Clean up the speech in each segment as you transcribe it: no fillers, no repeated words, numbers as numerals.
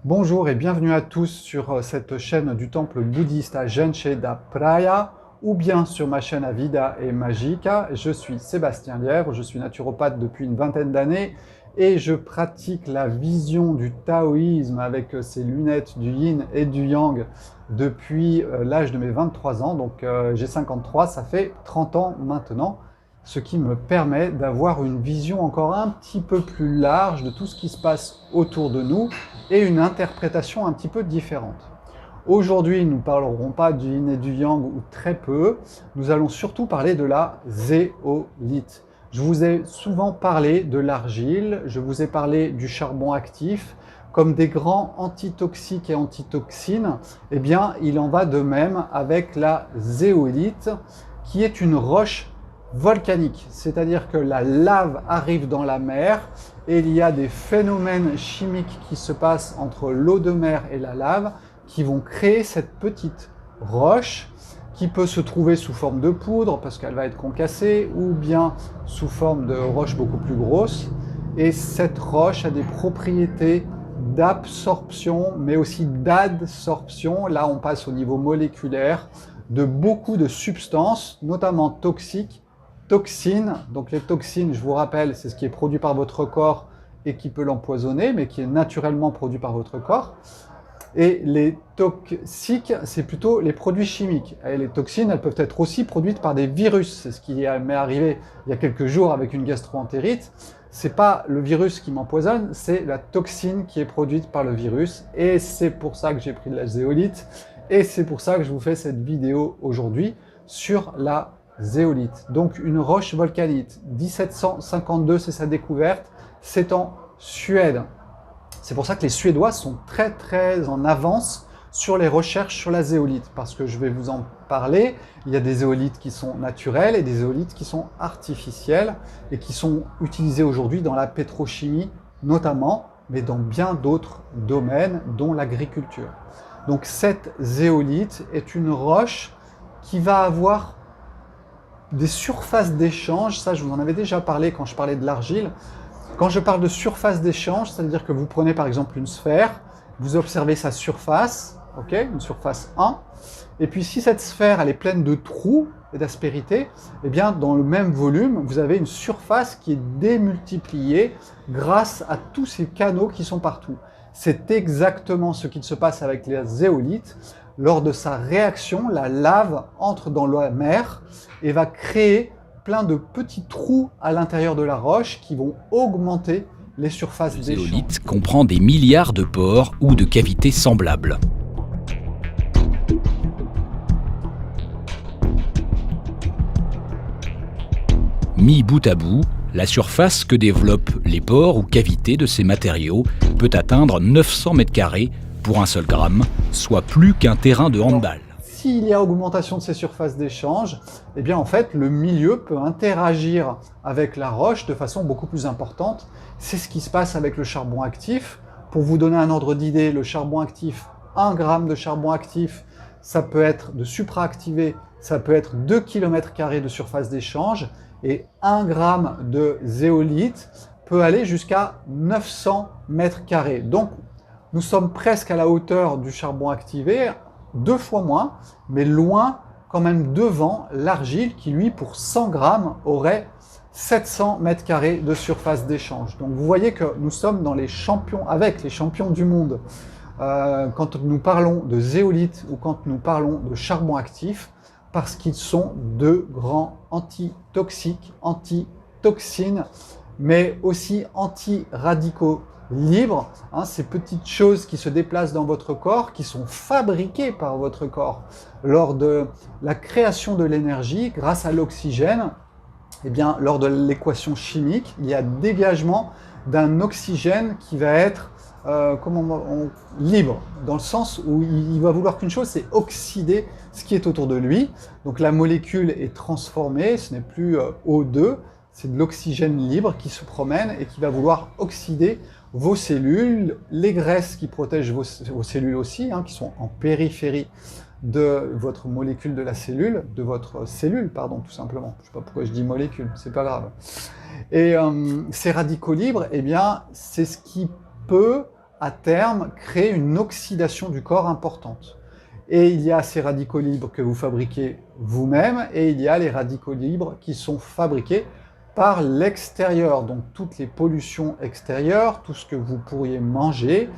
Bonjour et bienvenue à tous sur cette chaîne du temple bouddhiste à Gente da Praia ou bien sur ma chaîne à Vida et Magica. Je suis Sébastien Lièvre, je suis naturopathe depuis une vingtaine d'années et je pratique la vision du taoïsme avec ses lunettes du yin et du yang depuis l'âge de mes 23 ans. Donc j'ai 53, ça fait 30 ans maintenant, ce qui me permet d'avoir une vision encore un petit peu plus large de tout ce qui se passe autour de nous et une interprétation un petit peu différente. Aujourd'hui, nous ne parlerons pas du yin et du yang ou très peu, nous allons surtout parler de la zéolite. Je vous ai souvent parlé de l'argile, je vous ai parlé du charbon actif, comme des grands antitoxiques et antitoxines, eh bien, il en va de même avec la zéolite, qui est une roche volcanique, c'est-à-dire que la lave arrive dans la mer et il y a des phénomènes chimiques qui se passent entre l'eau de mer et la lave qui vont créer cette petite roche qui peut se trouver sous forme de poudre parce qu'elle va être concassée ou bien sous forme de roche beaucoup plus grosse. Et cette roche a des propriétés d'absorption mais aussi d'adsorption. Là, on passe au niveau moléculaire de beaucoup de substances, notamment toxiques, toxines. Donc les toxines, je vous rappelle, c'est ce qui est produit par votre corps et qui peut l'empoisonner, mais qui est naturellement produit par votre corps. Et les toxiques, c'est plutôt les produits chimiques. Et les toxines, elles peuvent être aussi produites par des virus. C'est ce qui m'est arrivé il y a quelques jours avec une gastro-entérite. C'est pas le virus qui m'empoisonne, c'est la toxine qui est produite par le virus. Et c'est pour ça que j'ai pris de la zéolite. Et c'est pour ça que je vous fais cette vidéo aujourd'hui sur la zéolite. Donc une roche volcanique. 1752, c'est sa découverte. C'est en Suède. C'est pour ça que les Suédois sont très en avance sur les recherches sur la zéolite, parce que je vais vous en parler. Il y a des zéolites qui sont naturelles et des zéolites qui sont artificielles et qui sont utilisées aujourd'hui dans la pétrochimie notamment, mais dans bien d'autres domaines, dont l'agriculture. Donc cette zéolite est une roche qui va avoir des surfaces d'échange. Ça, je vous en avais déjà parlé quand je parlais de l'argile. Quand je parle de surface d'échange, c'est-à-dire que vous prenez par exemple une sphère, vous observez sa surface, okay, une surface 1, et puis si cette sphère elle est pleine de trous et d'aspérités, eh bien dans le même volume, vous avez une surface qui est démultipliée grâce à tous ces canaux qui sont partout. C'est exactement ce qui se passe avec la zéolite. Lors de sa réaction, la lave entre dans la mer et va créer plein de petits trous à l'intérieur de la roche qui vont augmenter les surfaces d'échange. Le zéolite comprend des milliards de pores ou de cavités semblables. Mis bout à bout, la surface que développent les pores ou cavités de ces matériaux peut atteindre 900 m² pour un seul gramme, soit plus qu'un terrain de handball. S'il y a augmentation de ces surfaces d'échange, eh bien en fait le milieu peut interagir avec la roche de façon beaucoup plus importante. C'est ce qui se passe avec le charbon actif. Pour vous donner un ordre d'idée, le charbon actif, 1 gramme de charbon actif, ça peut être de supraactivé, ça peut être 2 km² de surface d'échange, et 1 gramme de zéolite peut aller jusqu'à 900 m². Donc nous sommes presque à la hauteur du charbon activé, 2 fois moins, mais loin quand même devant l'argile qui, lui, pour 100 grammes, aurait 700 m² de surface d'échange. Donc vous voyez que nous sommes dans les champions, avec les champions du monde. Quand nous parlons de zéolite ou quand nous parlons de charbon actif, parce qu'ils sont deux grands antitoxiques, antitoxines, mais aussi anti-radicaux libres, hein, ces petites choses qui se déplacent dans votre corps, qui sont fabriquées par votre corps lors de la création de l'énergie grâce à l'oxygène. Eh bien, lors de l'équation chimique, il y a dégagement d'un oxygène qui va être libre, dans le sens où il va vouloir qu'une chose, c'est oxyder ce qui est autour de lui. Donc la molécule est transformée, ce n'est plus O2, c'est de l'oxygène libre qui se promène et qui va vouloir oxyder vos cellules, les graisses qui protègent vos cellules aussi, hein, qui sont en périphérie de votre molécule de la cellule, de votre cellule, pardon, tout simplement. Je ne sais pas pourquoi je dis molécule, c'est pas grave. Et ces radicaux libres, eh bien, c'est ce qui peut à terme, créer une oxydation du corps importante. Et il y a ces radicaux libres que vous fabriquez vous-même, et il y a les radicaux libres qui sont fabriqués par l'extérieur. Donc toutes les pollutions extérieures, tout ce que vous pourriez manger,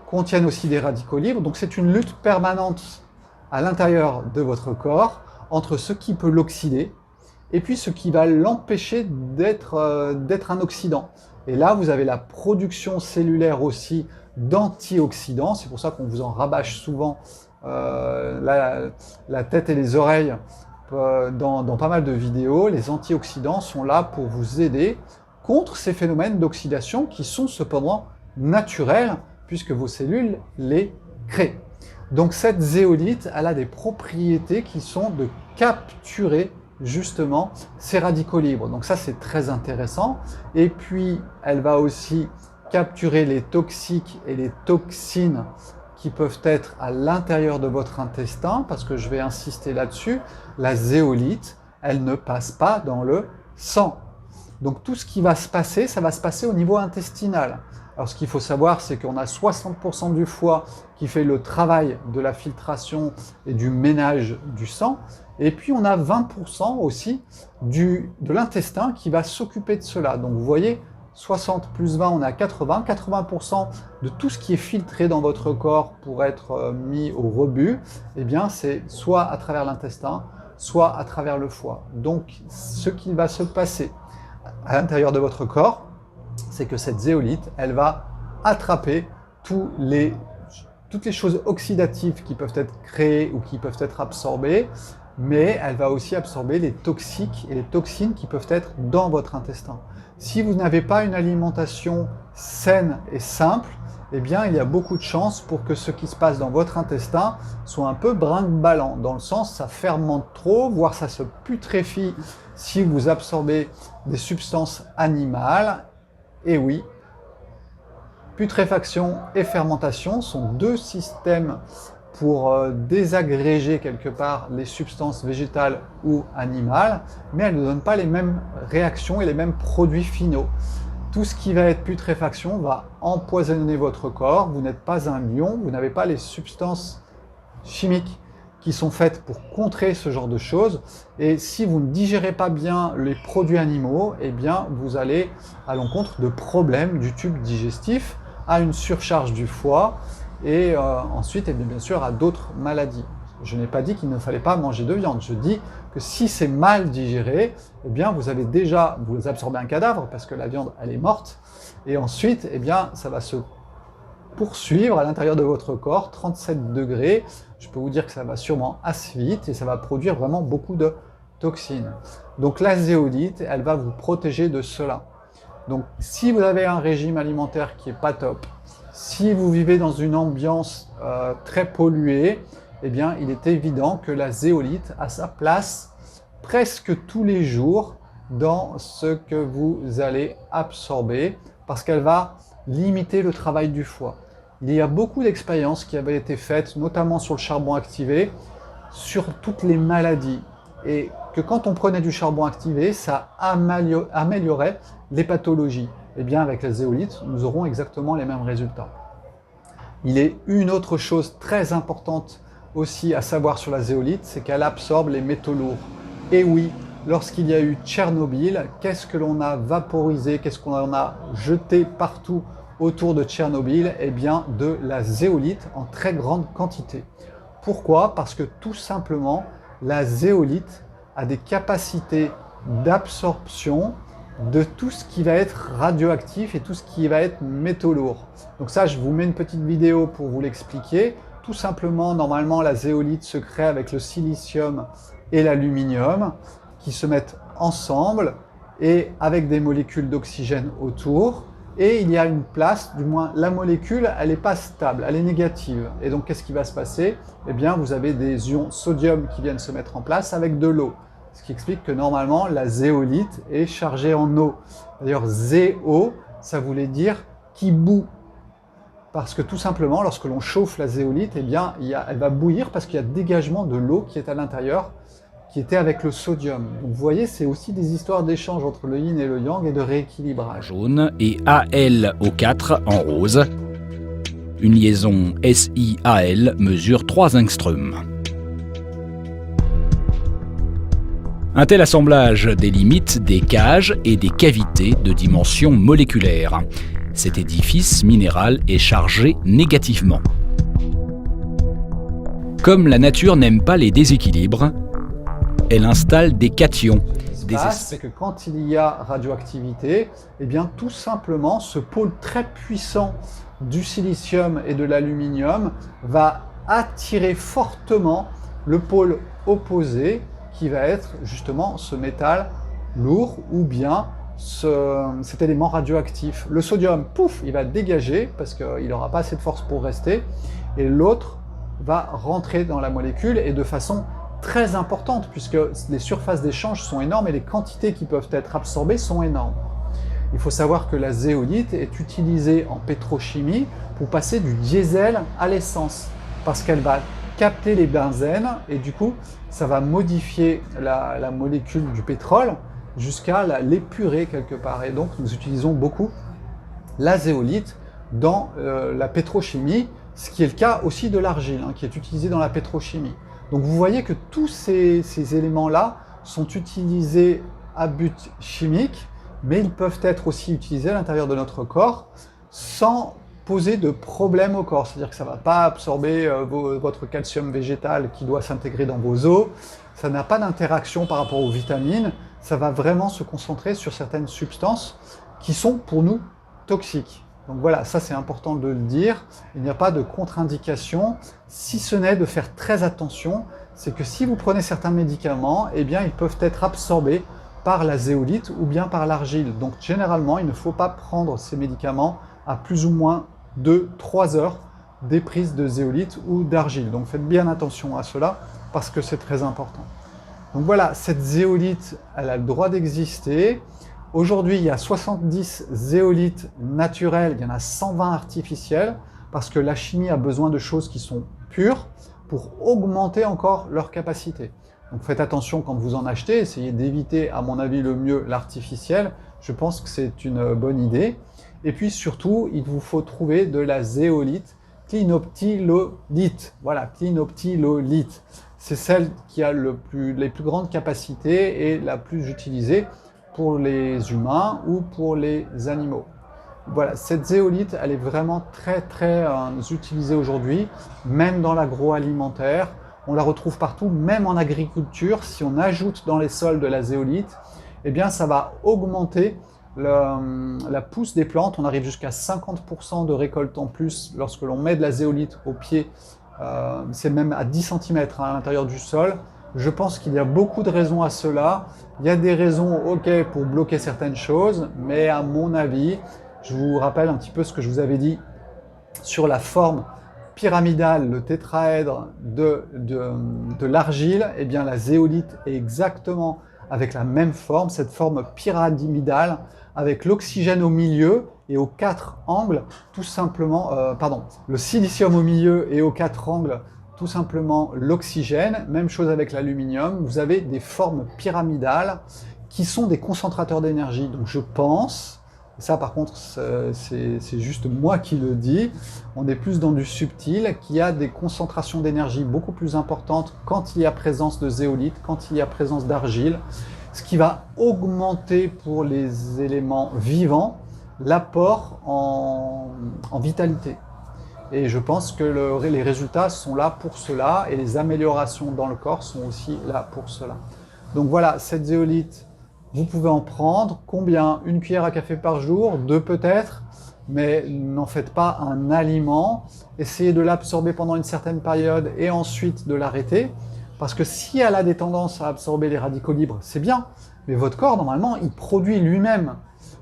contiennent aussi des radicaux libres. Donc c'est une lutte permanente à l'intérieur de votre corps entre ce qui peut l'oxyder et puis ce qui va l'empêcher d'être un oxydant. Et là, vous avez la production cellulaire aussi d'antioxydants. C'est pour ça qu'on vous en rabâche souvent la tête et les oreilles dans pas mal de vidéos. Les antioxydants sont là pour vous aider contre ces phénomènes d'oxydation qui sont cependant naturels puisque vos cellules les créent. Donc cette zéolite, elle a des propriétés qui sont de capturer justement ces radicaux libres. Donc ça, c'est très intéressant. Et puis, elle va aussi capturer les toxiques et les toxines qui peuvent être à l'intérieur de votre intestin, parce que je vais insister là-dessus, la zéolite, elle ne passe pas dans le sang. Donc tout ce qui va se passer, ça va se passer au niveau intestinal. Alors ce qu'il faut savoir, c'est qu'on a 60% du foie qui fait le travail de la filtration et du ménage du sang, et puis on a 20% aussi de l'intestin qui va s'occuper de cela. Donc vous voyez, 60 plus 20, on est à 80. 80% de tout ce qui est filtré dans votre corps pour être mis au rebut, eh bien c'est soit à travers l'intestin, soit à travers le foie. Donc ce qui va se passer à l'intérieur de votre corps, c'est que cette zéolite, elle va attraper toutes les choses oxydatives qui peuvent être créées ou qui peuvent être absorbées, mais elle va aussi absorber les toxiques et les toxines qui peuvent être dans votre intestin. Si vous n'avez pas une alimentation saine et simple, eh bien, il y a beaucoup de chances pour que ce qui se passe dans votre intestin soit un peu brinque-ballant, dans le sens ça fermente trop, voire ça se putréfie si vous absorbez des substances animales. Et oui, putréfaction et fermentation sont deux systèmes pour désagréger quelque part les substances végétales ou animales, mais elles ne donnent pas les mêmes réactions et les mêmes produits finaux. Tout ce qui va être putréfaction va empoisonner votre corps, vous n'êtes pas un lion, vous n'avez pas les substances chimiques qui sont faites pour contrer ce genre de choses, et si vous ne digérez pas bien les produits animaux, eh bien vous allez à l'encontre de problèmes du tube digestif, à une surcharge du foie, et ensuite, et bien sûr, à d'autres maladies. Je n'ai pas dit qu'il ne fallait pas manger de viande, je dis que si c'est mal digéré, eh bien vous absorbez un cadavre, parce que la viande, elle est morte, et ensuite, eh bien, ça va se poursuivre à l'intérieur de votre corps, 37 degrés, je peux vous dire que ça va sûrement assez vite, et ça va produire vraiment beaucoup de toxines. Donc la zéolite, elle va vous protéger de cela. Donc si vous avez un régime alimentaire qui n'est pas top, si vous vivez dans une ambiance très polluée, eh bien, il est évident que la zéolite a sa place presque tous les jours dans ce que vous allez absorber, parce qu'elle va limiter le travail du foie. Il y a beaucoup d'expériences qui avaient été faites, notamment sur le charbon activé, sur toutes les maladies. Et que quand on prenait du charbon activé, ça améliorait les pathologies. Eh bien, avec la zéolite, nous aurons exactement les mêmes résultats. Il est une autre chose très importante aussi à savoir sur la zéolite, c'est qu'elle absorbe les métaux lourds. Et oui, lorsqu'il y a eu Tchernobyl, qu'est-ce que l'on a vaporisé, qu'est-ce qu'on a jeté partout autour de Tchernobyl? Eh bien, de la zéolite en très grande quantité. Pourquoi? Parce que tout simplement, la zéolite a des capacités d'absorption de tout ce qui va être radioactif et tout ce qui va être métaux lourds. Donc ça, je vous mets une petite vidéo pour vous l'expliquer. Tout simplement, normalement, la zéolite se crée avec le silicium et l'aluminium qui se mettent ensemble et avec des molécules d'oxygène autour. Et il y a une place, du moins la molécule, elle n'est pas stable, elle est négative. Et donc, qu'est-ce qui va se passer? Eh bien, vous avez des ions sodium qui viennent se mettre en place avec de l'eau. Ce qui explique que normalement, la zéolite est chargée en eau. D'ailleurs, zéo, ça voulait dire qui bout. Parce que tout simplement, lorsque l'on chauffe la zéolite, eh bien, elle va bouillir parce qu'il y a dégagement de l'eau qui est à l'intérieur, qui était avec le sodium. Donc vous voyez, c'est aussi des histoires d'échange entre le yin et le yang et de rééquilibrage. Jaune et ALO4 en rose. Une liaison SiAl mesure 3 angstroms. Un tel assemblage délimite des cages et des cavités de dimension moléculaire. Cet édifice minéral est chargé négativement. Comme la nature n'aime pas les déséquilibres, elle installe des cations. C'est que quand il y a radioactivité, eh bien tout simplement ce pôle très puissant du silicium et de l'aluminium va attirer fortement le pôle opposé qui va être justement ce métal lourd ou bien cet élément radioactif. Le sodium, pouf, il va dégager parce qu'il n'aura pas assez de force pour rester et l'autre va rentrer dans la molécule et de façon très importante puisque les surfaces d'échange sont énormes et les quantités qui peuvent être absorbées sont énormes. Il faut savoir que la zéolite est utilisée en pétrochimie pour passer du diesel à l'essence parce qu'elle va capter les benzènes et du coup ça va modifier la molécule du pétrole jusqu'à l'épurer quelque part. Et donc nous utilisons beaucoup la zéolite dans la pétrochimie, ce qui est le cas aussi de l'argile qui est utilisée dans la pétrochimie. Donc vous voyez que tous ces éléments-là sont utilisés à but chimique, mais ils peuvent être aussi utilisés à l'intérieur de notre corps sans poser de problème au corps. C'est-à-dire que ça ne va pas absorber votre calcium végétal qui doit s'intégrer dans vos os, ça n'a pas d'interaction par rapport aux vitamines, ça va vraiment se concentrer sur certaines substances qui sont pour nous toxiques. Donc voilà, ça c'est important de le dire, il n'y a pas de contre-indication, si ce n'est de faire très attention, c'est que si vous prenez certains médicaments, eh bien ils peuvent être absorbés par la zéolite ou bien par l'argile. Donc généralement, il ne faut pas prendre ces médicaments à plus ou moins 2-3 heures des prises de zéolite ou d'argile. Donc faites bien attention à cela parce que c'est très important. Donc voilà, cette zéolite, elle a le droit d'exister. Aujourd'hui, il y a 70 zéolites naturelles, il y en a 120 artificielles, parce que la chimie a besoin de choses qui sont pures pour augmenter encore leur capacité. Donc faites attention quand vous en achetez, essayez d'éviter, à mon avis, le mieux l'artificiel. Je pense que c'est une bonne idée. Et puis surtout, il vous faut trouver de la zéolite clinoptilolite. Voilà, clinoptilolite. C'est celle qui a les plus grandes capacités et la plus utilisée pour les humains ou pour les animaux. Voilà, cette zéolite, elle est vraiment très utilisée aujourd'hui, même dans l'agroalimentaire. On la retrouve partout, même en agriculture. Si on ajoute dans les sols de la zéolite, eh bien ça va augmenter la pousse des plantes. On arrive jusqu'à 50% de récolte en plus lorsque l'on met de la zéolite au pied. C'est même à 10 cm à l'intérieur du sol. Je pense qu'il y a beaucoup de raisons à cela. Il y a des raisons, ok, pour bloquer certaines choses, mais à mon avis, je vous rappelle un petit peu ce que je vous avais dit sur la forme pyramidale, le tétraèdre de l'argile. Eh bien, la zéolite est exactement avec la même forme, cette forme pyramidale, avec l'oxygène au milieu et aux 4 angles, tout simplement, le silicium au milieu et aux 4 angles, tout simplement l'oxygène. Même chose avec l'aluminium, vous avez des formes pyramidales qui sont des concentrateurs d'énergie. Donc je pense, et ça par contre c'est juste moi qui le dis, on est plus dans du subtil, qu'il y a des concentrations d'énergie beaucoup plus importantes quand il y a présence de zéolite, quand il y a présence d'argile, ce qui va augmenter pour les éléments vivants l'apport en vitalité. Et je pense que les résultats sont là pour cela et les améliorations dans le corps sont aussi là pour cela. Donc voilà, cette zéolite, vous pouvez en prendre. Combien? Une cuillère à café par jour? 2 peut-être, mais n'en faites pas un aliment. Essayez de l'absorber pendant une certaine période et ensuite de l'arrêter. Parce que si elle a des tendances à absorber les radicaux libres, c'est bien. Mais votre corps, normalement, il produit lui-même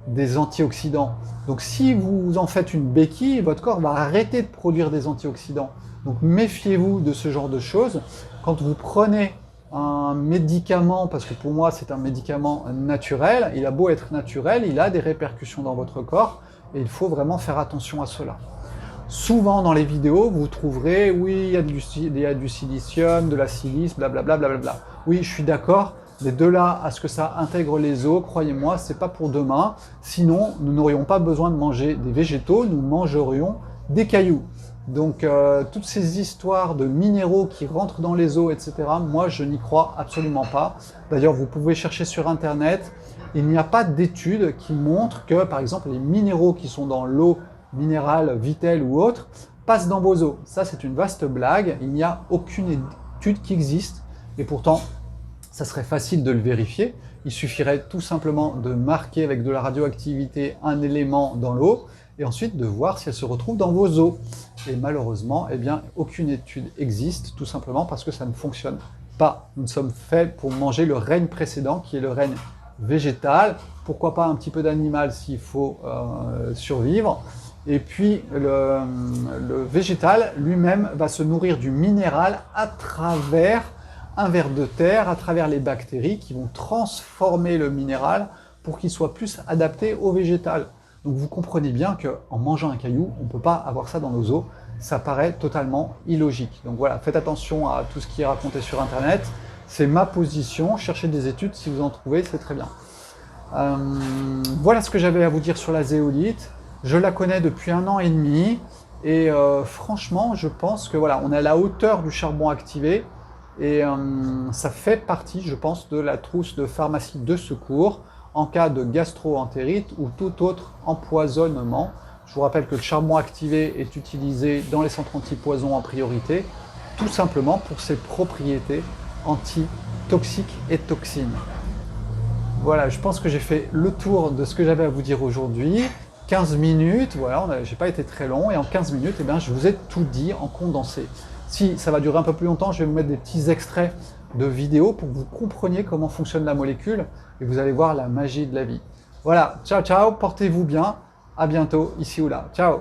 des antioxydants. Donc si vous en faites une béquille, votre corps va arrêter de produire des antioxydants. Donc méfiez-vous de ce genre de choses. Quand vous prenez un médicament, parce que pour moi c'est un médicament naturel, il a beau être naturel, il a des répercussions dans votre corps et il faut vraiment faire attention à cela. Souvent dans les vidéos, vous trouverez, oui, il y a du silicium, de la silice, blablabla, blablabla. Oui, je suis d'accord, mais de là à ce que ça intègre les os, croyez-moi, c'est pas pour demain. Sinon, nous n'aurions pas besoin de manger des végétaux, nous mangerions des cailloux. Donc toutes ces histoires de minéraux qui rentrent dans les eaux, etc., moi je n'y crois absolument pas. D'ailleurs, vous pouvez chercher sur Internet, il n'y a pas d'études qui montrent que, par exemple, les minéraux qui sont dans l'eau minérale, Vittel ou autre, passent dans vos eaux. Ça, c'est une vaste blague, il n'y a aucune étude qui existe, et pourtant, ça serait facile de le vérifier. Il suffirait tout simplement de marquer avec de la radioactivité un élément dans l'eau, et ensuite de voir si elle se retrouve dans vos eaux. Et malheureusement, eh bien, aucune étude existe, tout simplement parce que ça ne fonctionne pas. Nous sommes faits pour manger le règne précédent, qui est le règne végétal. Pourquoi pas un petit peu d'animal s'il faut survivre. Et puis, le végétal lui-même va se nourrir du minéral à travers un ver de terre, à travers les bactéries qui vont transformer le minéral pour qu'il soit plus adapté au végétal. Donc vous comprenez bien qu'en mangeant un caillou, on ne peut pas avoir ça dans nos os. Ça paraît totalement illogique. Donc voilà, faites attention à tout ce qui est raconté sur Internet. C'est ma position. Cherchez des études, si vous en trouvez, c'est très bien. Voilà ce que j'avais à vous dire sur la zéolite. Je la connais depuis 1 an et demi. Et franchement, je pense que voilà, on est à la hauteur du charbon activé. Et ça fait partie, je pense, de la trousse de pharmacie de secours en cas de gastro-entérite ou tout autre empoisonnement. Je vous rappelle que le charbon activé est utilisé dans les centres antipoison en priorité, tout simplement pour ses propriétés anti-toxiques et toxines. Voilà, je pense que j'ai fait le tour de ce que j'avais à vous dire aujourd'hui. 15 minutes, voilà, j'ai pas été très long, et en 15 minutes, eh bien, je vous ai tout dit en condensé. Si ça va durer un peu plus longtemps, je vais vous mettre des petits extraits de vidéos pour que vous compreniez comment fonctionne la molécule, et vous allez voir la magie de la vie. Voilà, ciao ciao, portez-vous bien, à bientôt, ici ou là, ciao.